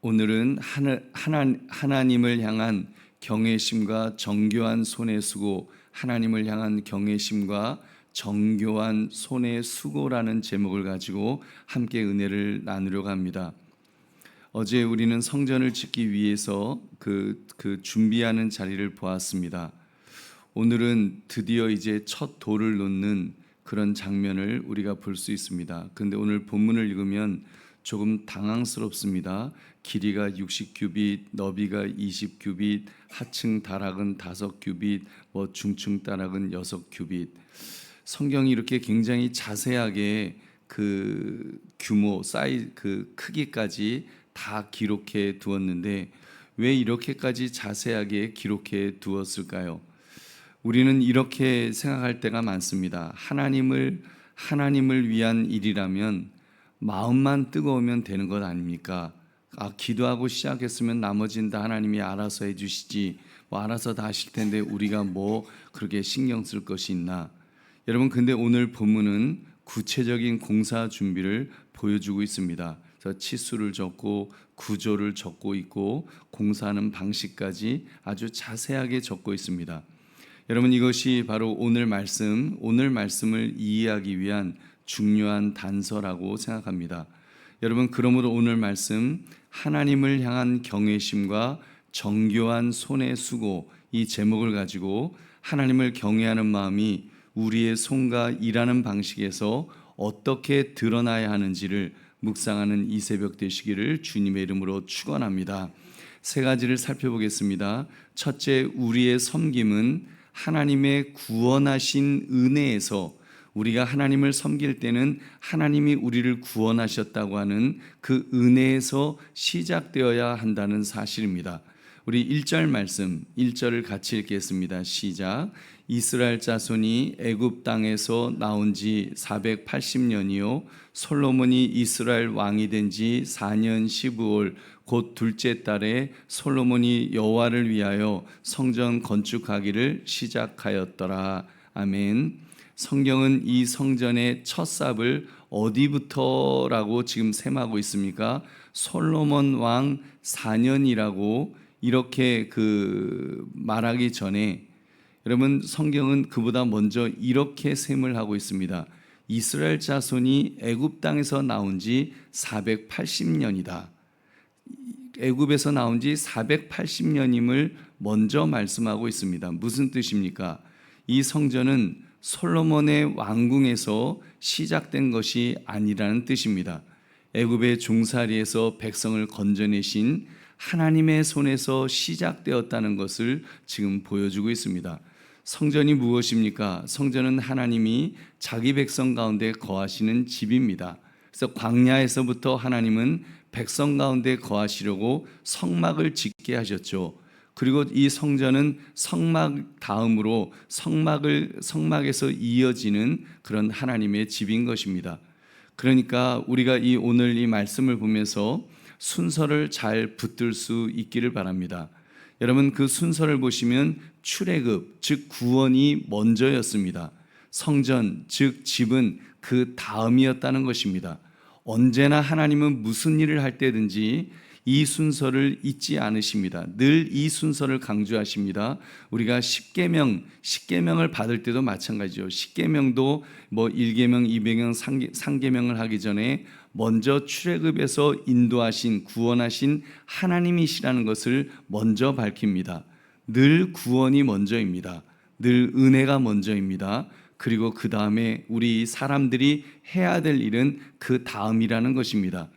오늘은 하나님을 향한 경외심과 정교한 손의 수고, 하나님을 향한 경외심과 정교한 손의 수고라는 제목을 가지고 함께 은혜를 나누려고 합니다. 어제 우리는 성전을 짓기 위해서 그 준비하는 자리를 보았습니다. 오늘은 드디어 이제 첫 돌을 놓는 그런 장면을 우리가 볼 수 있습니다. 그런데 오늘 본문을 읽으면 조금 당황스럽습니다. 길이가 60규빗, 너비가 20규빗, 하층 다락은 5규빗, 중층 다락은 6규빗. 성경이 이렇게 굉장히 자세하게 그 규모, 그 크기까지 다 기록해 두었는데 왜 이렇게까지 자세하게 기록해 두었을까요? 우리는 이렇게 생각할 때가 많습니다. 하나님을 위한 일이라면 마음만 뜨거우면 되는 것 아닙니까? 기도하고 시작했으면 나머지는 다 하나님이 알아서 해주시지, 알아서 다 하실 텐데 우리가 그렇게 신경 쓸 것이 있나? 여러분, 근데 오늘 본문은 구체적인 공사 준비를 보여주고 있습니다. 그래서 치수를 적고 구조를 적고 있고 공사하는 방식까지 아주 자세하게 적고 있습니다. 여러분, 이것이 바로 오늘 말씀을 이해하기 위한 중요한 단서라고 생각합니다. 여러분, 그러므로 오늘 말씀 하나님을 향한 경외심과 정교한 손의 수고, 이 제목을 가지고 하나님을 경외하는 마음이 우리의 손과 일하는 방식에서 어떻게 드러나야 하는지를 묵상하는 이 새벽 되시기를 주님의 이름으로 축원합니다. 세 가지를 살펴보겠습니다. 첫째, 우리의 섬김은 하나님의 구원하신 은혜에서, 우리가 하나님을 섬길 때는 하나님이 우리를 구원하셨다고 하는 그 은혜에서 시작되어야 한다는 사실입니다. 우리 1절 말씀, 1절을 같이 읽겠습니다. 시작. 이스라엘 자손이 애굽 땅에서 나온 지 480년이요 솔로몬이 이스라엘 왕이 된 지 4년 15월 곧 둘째 달에 솔로몬이 여호와를 위하여 성전 건축하기를 시작하였더라. 아멘. 성경은 이 성전의 첫 삽을 어디부터라고 지금 셈하고 있습니까? 솔로몬 왕 4년이라고 이렇게 말하기 전에, 여러분, 성경은 그보다 먼저 이렇게 셈을 하고 있습니다. 이스라엘 자손이 애굽 땅에서 나온 지 480년이다. 애굽에서 나온 지 480년임을 먼저 말씀하고 있습니다. 무슨 뜻입니까? 이 성전은 솔로몬의 왕궁에서 시작된 것이 아니라는 뜻입니다. 애굽의 종살이에서 백성을 건져내신 하나님의 손에서 시작되었다는 것을 지금 보여주고 있습니다. 성전이 무엇입니까? 성전은 하나님이 자기 백성 가운데 거하시는 집입니다. 그래서 광야에서부터 하나님은 백성 가운데 거하시려고 성막을 짓게 하셨죠. 그리고 이 성전은 성막 다음으로 성막에서 이어지는 그런 하나님의 집인 것입니다. 그러니까 우리가 오늘 이 말씀을 보면서 순서를 잘 붙들 수 있기를 바랍니다. 여러분, 그 순서를 보시면 출애굽, 즉 구원이 먼저였습니다. 성전, 즉 집은 그 다음이었다는 것입니다. 언제나 하나님은 무슨 일을 할 때든지 이 순서를 잊지 않으십니다. 늘 이 순서를 강조하십니다. 우리가 십계명을 받을 때도 마찬가지죠. 십계명도 1계명, 2계명, 3계명을 하기 전에 먼저 출애굽에서 인도하신, 구원하신 하나님이시라는 것을 먼저 밝힙니다. 늘 구원이 먼저입니다. 늘 은혜가 먼저입니다. 그리고 그 다음에 우리 사람들이 해야 될 일은 그 다음이라는 것입니다.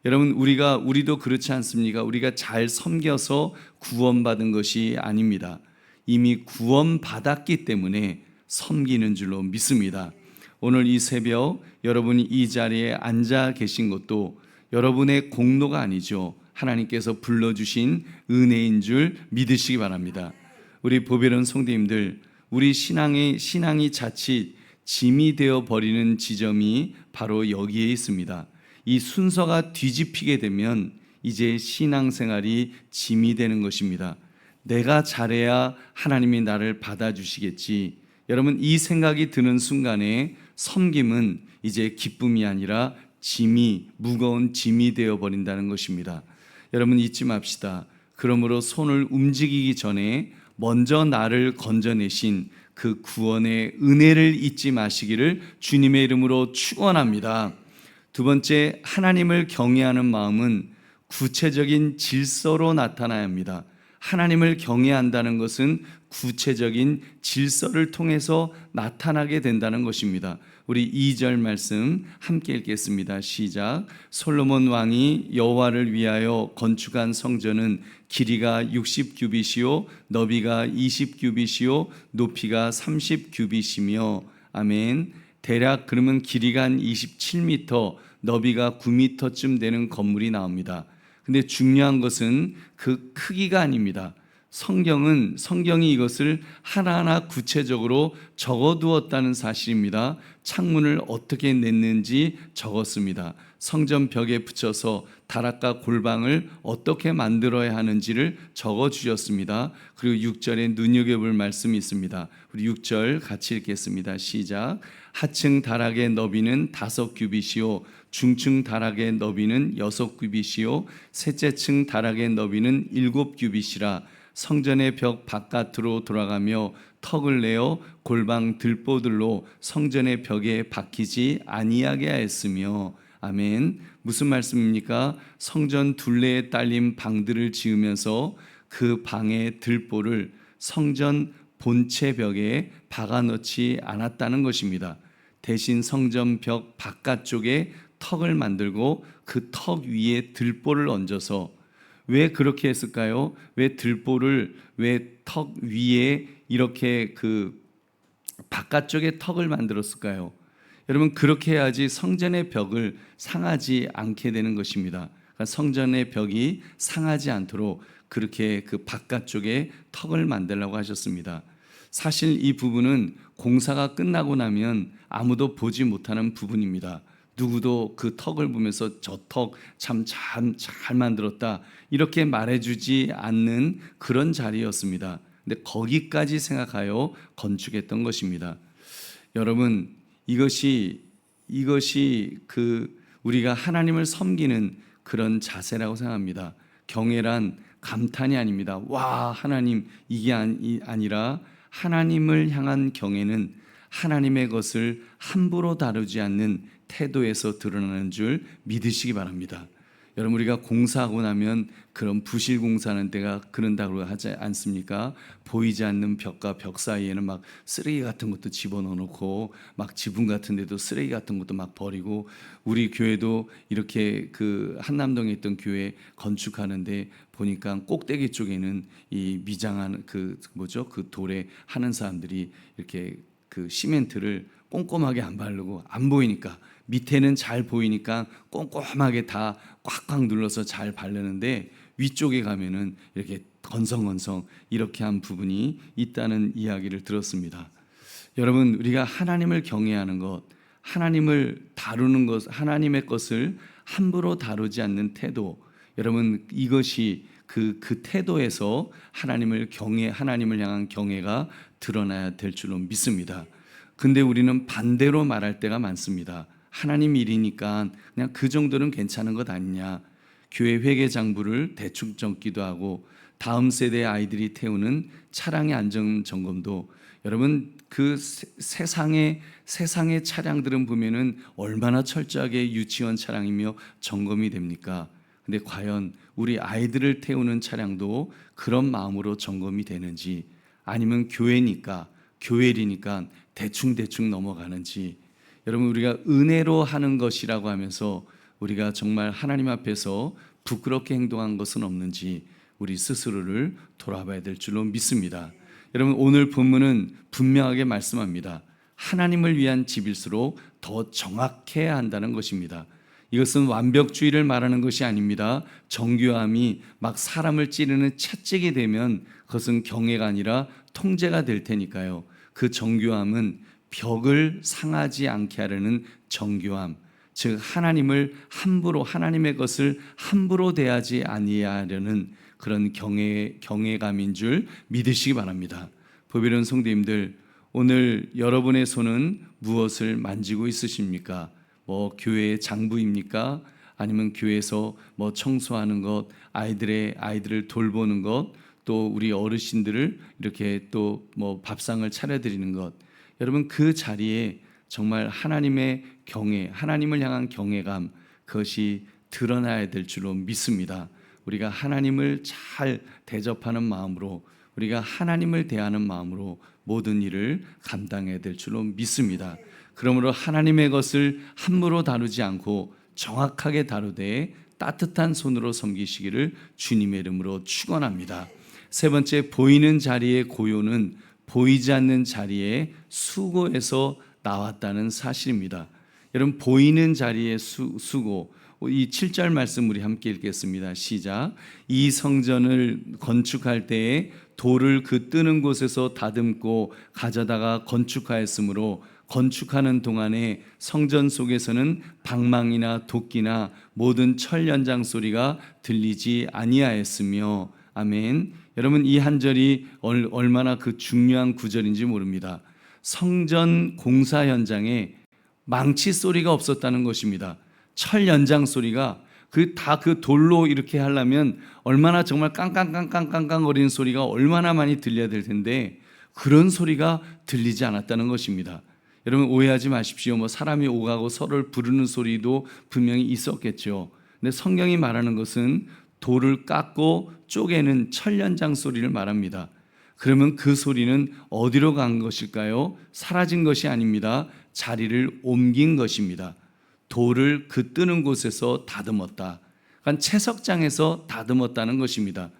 여러분, 우리도 그렇지 않습니까? 우리가 잘 섬겨서 구원받은 것이 아닙니다. 이미 구원받았기 때문에 섬기는 줄로 믿습니다. 오늘 이 새벽 여러분이 이 자리에 앉아 계신 것도 여러분의 공로가 아니죠. 하나님께서 불러주신 은혜인 줄 믿으시기 바랍니다. 우리 보배로운 성도님들, 우리 신앙이 자칫 짐이 되어 버리는 지점이 바로 여기에 있습니다. 이 순서가 뒤집히게 되면 이제 신앙생활이 짐이 되는 것입니다. 내가 잘해야 하나님이 나를 받아주시겠지. 여러분, 이 생각이 드는 순간에 섬김은 이제 기쁨이 아니라 무거운 짐이 되어버린다는 것입니다. 여러분 잊지 맙시다. 그러므로 손을 움직이기 전에 먼저 나를 건져내신 그 구원의 은혜를 잊지 마시기를 주님의 이름으로 축원합니다. 두 번째, 하나님을 경외하는 마음은 구체적인 질서로 나타나야 합니다. 하나님을 경외한다는 것은 구체적인 질서를 통해서 나타나게 된다는 것입니다. 우리 2절 말씀 함께 읽겠습니다. 시작. 솔로몬 왕이 여호와를 위하여 건축한 성전은 길이가 60규빗이요 너비가 20규빗이요 높이가 30규빗이며 아멘. 대략 그러면 길이가 한 27m, 너비가 9m쯤 되는 건물이 나옵니다. 근데 중요한 것은 그 크기가 아닙니다. 성경이 이것을 하나하나 구체적으로 적어두었다는 사실입니다. 창문을 어떻게 냈는지 적었습니다. 성전 벽에 붙여서 다락과 골방을 어떻게 만들어야 하는지를 적어주셨습니다. 그리고 6절에 눈여겨볼 말씀이 있습니다. 우리 6절 같이 읽겠습니다. 시작. 하층 다락의 너비는 5규빗이요 중층 다락의 너비는 6규빗이요 셋째 층 다락의 너비는 7규빗이라 성전의 벽 바깥으로 돌아가며 턱을 내어 골방 들보들로 성전의 벽에 박히지 아니하게 하였으며 아멘. 무슨 말씀입니까? 성전 둘레에 딸린 방들을 지으면서 그 방의 들보를 성전 본체 벽에 박아넣지 않았다는 것입니다. 대신 성전 벽 바깥쪽에 턱을 만들고 그 턱 위에 들보를 얹어서 왜 그렇게 했을까요? 왜 턱 위에 이렇게 그 바깥쪽에 턱을 만들었을까요? 여러분 그렇게 해야지 성전의 벽을 상하지 않게 되는 것입니다. 그러니까 성전의 벽이 상하지 않도록 그렇게 그 바깥쪽에 턱을 만들라고 하셨습니다. 사실 이 부분은 공사가 끝나고 나면 아무도 보지 못하는 부분입니다. 누구도 그 턱을 보면서 저 턱 참 잘 만들었다 이렇게 말해주지 않는 그런 자리였습니다. 근데 거기까지 생각하여 건축했던 것입니다. 여러분 이것이 그 우리가 하나님을 섬기는 그런 자세라고 생각합니다. 경외란 감탄이 아닙니다. 와 하나님 이게 아니라 하나님을 향한 경외는 하나님의 것을 함부로 다루지 않는 태도에서 드러나는 줄 믿으시기 바랍니다. 여러분 우리가 공사하고 나면 그런 부실 공사하는 데가 그런다고 하지 않습니까? 보이지 않는 벽과 벽 사이에는 막 쓰레기 같은 것도 집어넣어 놓고 막 지붕 같은 데도 쓰레기 같은 것도 막 버리고 우리 교회도 이렇게 그 한남동에 있던 교회 건축하는데 보니까 꼭대기 쪽에는 이 미장한 그 돌에 하는 사람들이 이렇게 그 시멘트를 꼼꼼하게 안 바르고 안 보이니까 밑에는 잘 보이니까 꼼꼼하게 다 꽉꽉 눌러서 잘 바르는데 위쪽에 가면은 이렇게 건성건성 이렇게 한 부분이 있다는 이야기를 들었습니다. 여러분 우리가 하나님을 경외하는 것, 하나님을 다루는 것, 하나님의 것을 함부로 다루지 않는 태도, 여러분 이것이 그 태도에서 하나님을 향한 경외가 드러나야 될 줄로 믿습니다. 근데 우리는 반대로 말할 때가 많습니다. 하나님 일이니까 그냥 그 정도는 괜찮은 것 아니냐. 교회 회계 장부를 대충 적기도 하고 다음 세대의 아이들이 태우는 차량의 안전 점검도 여러분 그 세상의 차량들은 보면은 얼마나 철저하게 유치원 차량이며 점검이 됩니까? 근데 과연 우리 아이들을 태우는 차량도 그런 마음으로 점검이 되는지 아니면 교회니까 대충 넘어가는지 여러분 우리가 은혜로 하는 것이라고 하면서 우리가 정말 하나님 앞에서 부끄럽게 행동한 것은 없는지 우리 스스로를 돌아봐야 될 줄로 믿습니다. 여러분 오늘 본문은 분명하게 말씀합니다. 하나님을 위한 집일수록 더 정확해야 한다는 것입니다. 이것은 완벽주의를 말하는 것이 아닙니다. 정교함이 막 사람을 찌르는 채찍이 되면 그것은 경외가 아니라 통제가 될 테니까요. 그 정교함은 벽을 상하지 않게 하려는 정교함, 즉 하나님의 것을 함부로 대하지 아니하려는 그런 경외감인 줄 믿으시기 바랍니다. 보배로운 성도님들, 오늘 여러분의 손은 무엇을 만지고 있으십니까? 교회의 장부입니까? 아니면 교회에서 뭐 청소하는 것, 아이들을 돌보는 것, 또 우리 어르신들을 이렇게 또 뭐 밥상을 차려드리는 것, 여러분 그 자리에 정말 하나님의 경외, 하나님을 향한 경외감, 그것이 드러나야 될 줄로 믿습니다. 우리가 하나님을 잘 대접하는 마음으로, 우리가 하나님을 대하는 마음으로 모든 일을 감당해야 될 줄로 믿습니다. 그러므로 하나님의 것을 함부로 다루지 않고 정확하게 다루되 따뜻한 손으로 섬기시기를 주님의 이름으로 축원합니다. 세 번째, 보이는 자리의 고요는 보이지 않는 자리의 수고에서 나왔다는 사실입니다. 여러분, 보이는 자리의 수고, 이 7절 말씀 우리 함께 읽겠습니다. 시작. 이 성전을 건축할 때에 돌을 그 뜨는 곳에서 다듬고 가져다가 건축하였으므로 건축하는 동안에 성전 속에서는 방망이나 도끼나 모든 철 연장 소리가 들리지 아니하였으며. 아멘. 여러분, 이 한 절이 얼마나 그 중요한 구절인지 모릅니다. 성전 공사 현장에 망치 소리가 없었다는 것입니다. 철 연장 소리가 그 돌로 이렇게 하려면 얼마나 정말 깡깡깡깡깡깡 거리는 소리가 얼마나 많이 들려야 될 텐데 그런 소리가 들리지 않았다는 것입니다. 여러분, 오해하지 마십시오. 뭐 사람이 오가고 서로를 부르는 소리도 분명히 있었겠죠. 근데 성경이 말하는 것은 돌을 깎고 쪼개는 철 연장 소리를 말합니다. 그러면 그 소리는 어디로 간 것일까요? 사라진 것이 아닙니다. 자리를 옮긴 것입니다. 돌을 그 뜨는 곳에서 다듬었다. 그러니까 채석장에서 다듬었다는 것입니다.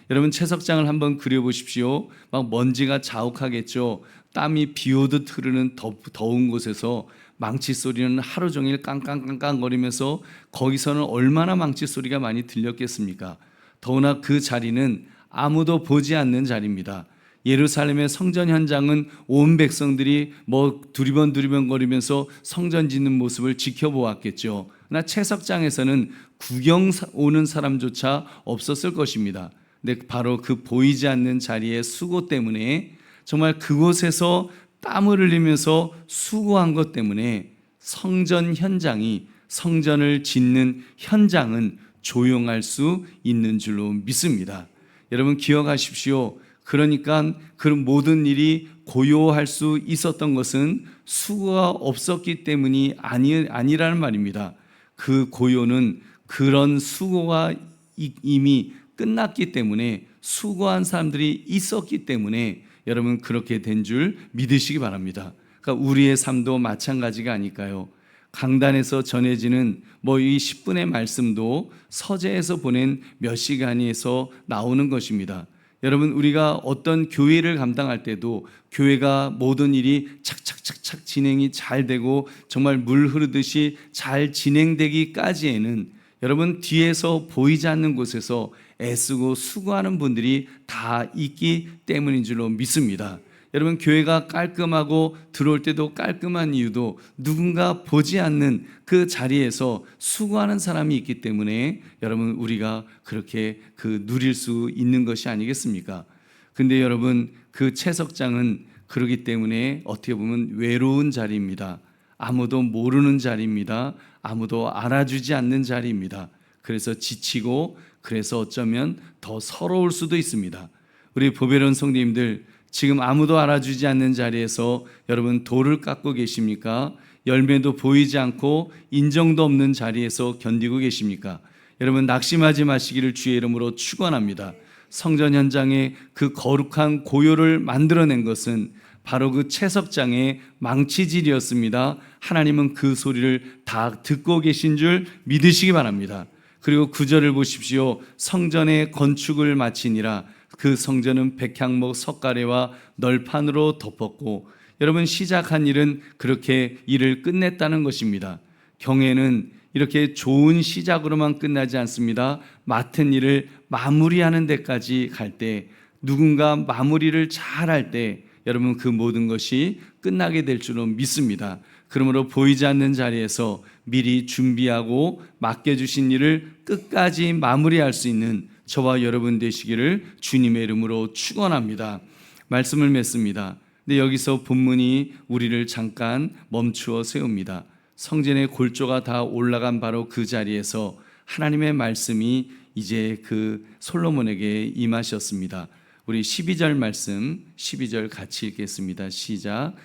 여러분, 채석장을 한번 그려보십시오. 막 먼지가 자욱하겠죠. 땀이 비 오듯 흐르는 더운 곳에서 망치 소리는 하루 종일 깡깡깡깡 거리면서 거기서는 얼마나 망치 소리가 많이 들렸겠습니까? 더구나 그 자리는 아무도 보지 않는 자리입니다. 예루살렘의 성전 현장은 온 백성들이 뭐 두리번 거리면서 성전 짓는 모습을 지켜보았겠죠. 그러나 채석장에서는 구경 오는 사람조차 없었을 것입니다. 근데 바로 그 보이지 않는 자리의 수고 때문에, 정말 그곳에서 땀을 흘리면서 수고한 것 때문에 성전 현장이, 성전을 짓는 현장은 조용할 수 있는 줄로 믿습니다. 여러분, 기억하십시오. 그러니까 그런 모든 일이 고요할 수 있었던 것은 수고가 없었기 때문이 아니라는 말입니다. 그 고요는 그런 수고가 이미 끝났기 때문에, 수고한 사람들이 있었기 때문에 여러분 그렇게 된 줄 믿으시기 바랍니다. 그러니까 우리의 삶도 마찬가지가 아닐까요? 강단에서 전해지는 이 10분의 말씀도 서재에서 보낸 몇 시간에서 나오는 것입니다. 여러분, 우리가 어떤 교회를 감당할 때도 교회가 모든 일이 착착착착 진행이 잘 되고 정말 물 흐르듯이 잘 진행되기까지에는 여러분, 뒤에서 보이지 않는 곳에서 애쓰고 수고하는 분들이 다 있기 때문인 줄로 믿습니다. 여러분, 교회가 깔끔하고 들어올 때도 깔끔한 이유도 누군가 보지 않는 그 자리에서 수고하는 사람이 있기 때문에 여러분, 우리가 그렇게 누릴 수 있는 것이 아니겠습니까? 근데 여러분, 그 채석장은 그러기 때문에 어떻게 보면 외로운 자리입니다. 아무도 모르는 자리입니다. 아무도 알아주지 않는 자리입니다. 그래서 지치고, 그래서 어쩌면 더 서러울 수도 있습니다. 우리 보배로운 성도님들, 지금 아무도 알아주지 않는 자리에서 여러분 돌을 깎고 계십니까? 열매도 보이지 않고 인정도 없는 자리에서 견디고 계십니까? 여러분, 낙심하지 마시기를 주의 이름으로 축원합니다. 성전 현장에 그 거룩한 고요를 만들어낸 것은 바로 그 채석장의 망치질이었습니다. 하나님은 그 소리를 다 듣고 계신 줄 믿으시기 바랍니다. 그리고 9절을 보십시오. 성전의 건축을 마치니라. 그 성전은 백향목 석가래와 널판으로 덮었고, 여러분, 시작한 일은 그렇게 일을 끝냈다는 것입니다. 경애는 이렇게 좋은 시작으로만 끝나지 않습니다. 맡은 일을 마무리하는 데까지 갈 때, 누군가 마무리를 잘할 때 여러분 그 모든 것이 끝나게 될 줄로 믿습니다. 그러므로 보이지 않는 자리에서 미리 준비하고 맡겨주신 일을 끝까지 마무리할 수 있는 저와 여러분 되시기를 주님의 이름으로 축원합니다. 말씀을 맺습니다. 근데 여기서 본문이 우리를 잠깐 멈추어 세웁니다. 성전의 골조가 다 올라간 바로 그 자리에서 하나님의 말씀이 이제 그 솔로몬에게 임하셨습니다. 우리 12절 말씀 12절 같이 읽겠습니다. 시작.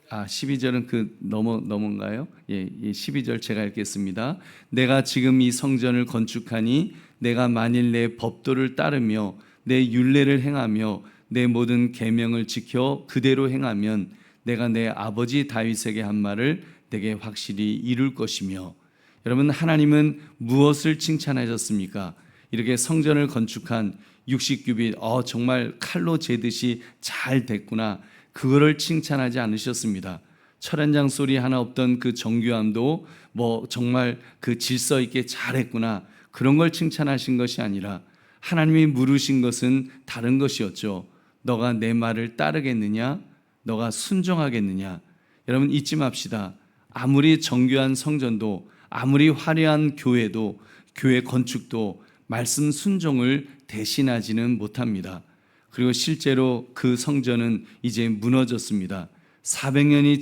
12절은 그 넘은가요? 예, 12절 제가 읽겠습니다. 내가 지금 이 성전을 건축하니 내가 만일 내 법도를 따르며 내 율례를 행하며 내 모든 계명을 지켜 그대로 행하면 내가 내 아버지 다윗에게 한 말을 내게 확실히 이룰 것이며. 여러분, 하나님은 무엇을 칭찬하셨습니까? 이렇게 성전을 건축한 60규빗, 정말 칼로 재듯이 잘 됐구나, 그거를 칭찬하지 않으셨습니다. 철 한 장 소리 하나 없던 그 정교함도 정말 그 질서 있게 잘했구나, 그런 걸 칭찬하신 것이 아니라 하나님이 물으신 것은 다른 것이었죠. 너가 내 말을 따르겠느냐? 너가 순종하겠느냐? 여러분, 잊지 맙시다. 아무리 정교한 성전도, 아무리 화려한 교회도, 교회 건축도 말씀 순종을 대신하지는 못합니다. 그리고 실제로 그 성전은 이제 무너졌습니다. 400년이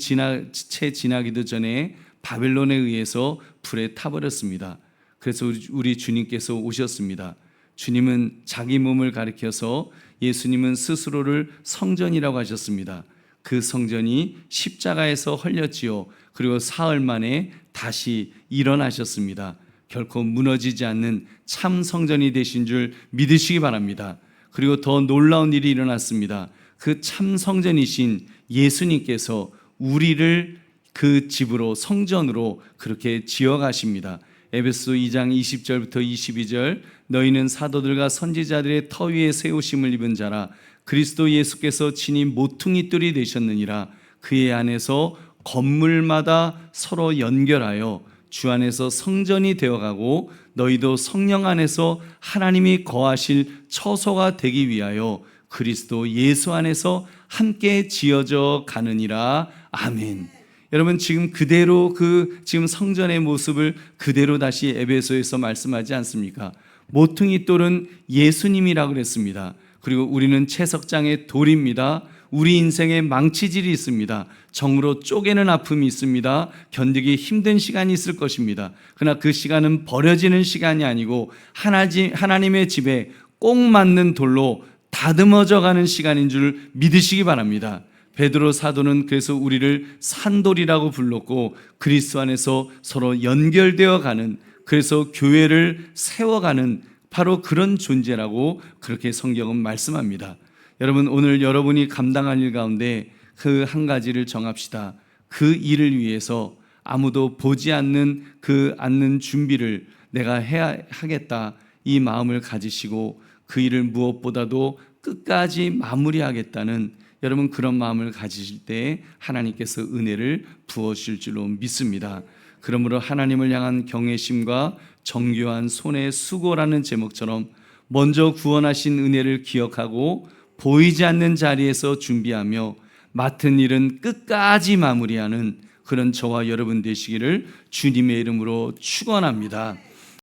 채 지나기도 전에 바벨론에 의해서 불에 타버렸습니다. 그래서 우리 주님께서 오셨습니다. 주님은 자기 몸을 가리켜서 예수님은 스스로를 성전이라고 하셨습니다. 그 성전이 십자가에서 헐렸지요. 그리고 사흘 만에 다시 일어나셨습니다. 결코 무너지지 않는 참 성전이 되신 줄 믿으시기 바랍니다. 그리고 더 놀라운 일이 일어났습니다. 그 참 성전이신 예수님께서 우리를 그 집으로, 성전으로 그렇게 지어가십니다. 에베소 2장 20절부터 22절, 너희는 사도들과 선지자들의 터 위에 세우심을 입은 자라. 그리스도 예수께서 친히 모퉁이 뜰이 되셨느니라. 그의 안에서 건물마다 서로 연결하여 주 안에서 성전이 되어가고 너희도 성령 안에서 하나님이 거하실 처소가 되기 위하여 그리스도 예수 안에서 함께 지어져 가느니라. 아멘. 여러분, 지금 그대로 지금 성전의 모습을 그대로 다시 에베소에서 말씀하지 않습니까? 모퉁이 돌은 예수님이라고 그랬습니다. 그리고 우리는 채석장의 돌입니다. 우리 인생에 망치질이 있습니다. 정으로 쪼개는 아픔이 있습니다. 견디기 힘든 시간이 있을 것입니다. 그러나 그 시간은 버려지는 시간이 아니고 하나님의 집에 꼭 맞는 돌로 다듬어져 가는 시간인 줄 믿으시기 바랍니다. 베드로 사도는 그래서 우리를 산돌이라고 불렀고 그리스도 안에서 서로 연결되어 가는, 그래서 교회를 세워가는 바로 그런 존재라고 그렇게 성경은 말씀합니다. 여러분, 오늘 여러분이 감당할 일 가운데 그 한 가지를 정합시다. 그 일을 위해서 아무도 보지 않는 준비를 내가 해야 하겠다, 이 마음을 가지시고 그 일을 무엇보다도 끝까지 마무리하겠다는 여러분 그런 마음을 가지실 때 하나님께서 은혜를 부어주실 줄로 믿습니다. 그러므로 하나님을 향한 경외심과 정교한 손의 수고라는 제목처럼 먼저 구원하신 은혜를 기억하고 보이지 않는 자리에서 준비하며 맡은 일은 끝까지 마무리하는 그런 저와 여러분 되시기를 주님의 이름으로 축원합니다.